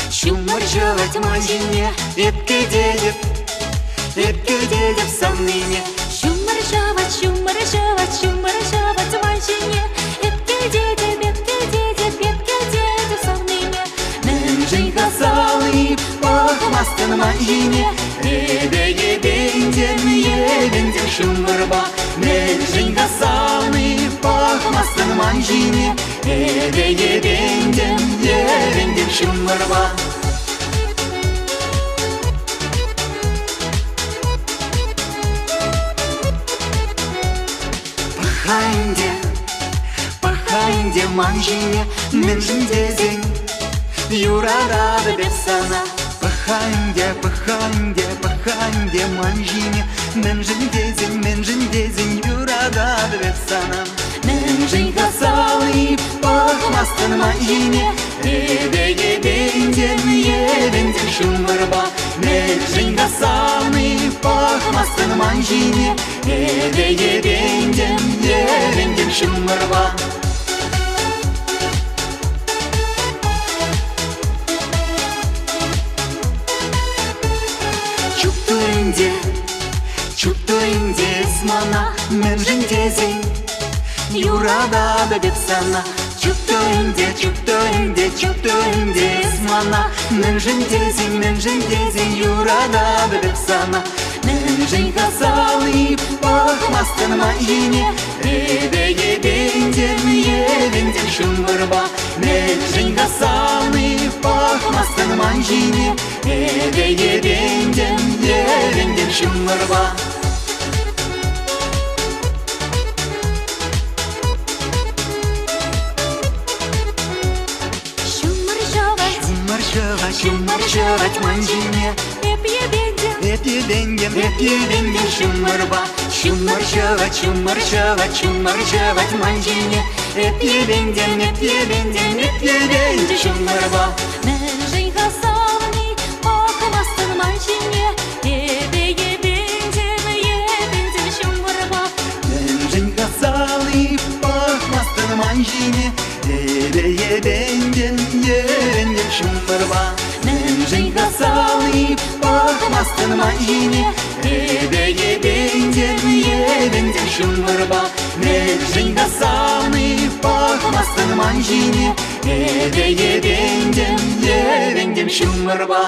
Шумаржевать мазине, эпкедедеп санныне. Шумаржевать мазине, эпкедедеп санныне. Нэнжин хасалы, пахмастын мазине, ебендем шумарба. Нэнжин хасалы, пахмастын мазине, ебендем шумарба. Пахайнде манжине, менжиндезен, юрарада бепсана. Пахайнде манжине, менжиндезен, юрарада бепсана. Менжин хасалы, пахмастын манжине, ебендем шумарба. Менжин хасалы, пахмастын манжине, ебендем шумарба. Чуктуинде смана, менжиндезен, юрада бепсана. Чуктуинде смана, менжиндезен, юрада бепсана. Менжин хасалы, пахмастын манжине, ебендем шумарба. Менжин хасалы, пахмастын манжине, ебендем шумарба. Шумаржевать манжине, ебендем шумарба. Шумаржевать манжине, ебендем шумарба. Менжин хасалы, пахмастын манжине, ебендем шумарба. Менжин хасалы, пахмастын манжине, ебендем шумарба. Менжин хасалы, пахмастын манжине, ебендем шумарба. Менжин хасалы, пахмастын манжине, ебендем шумарба.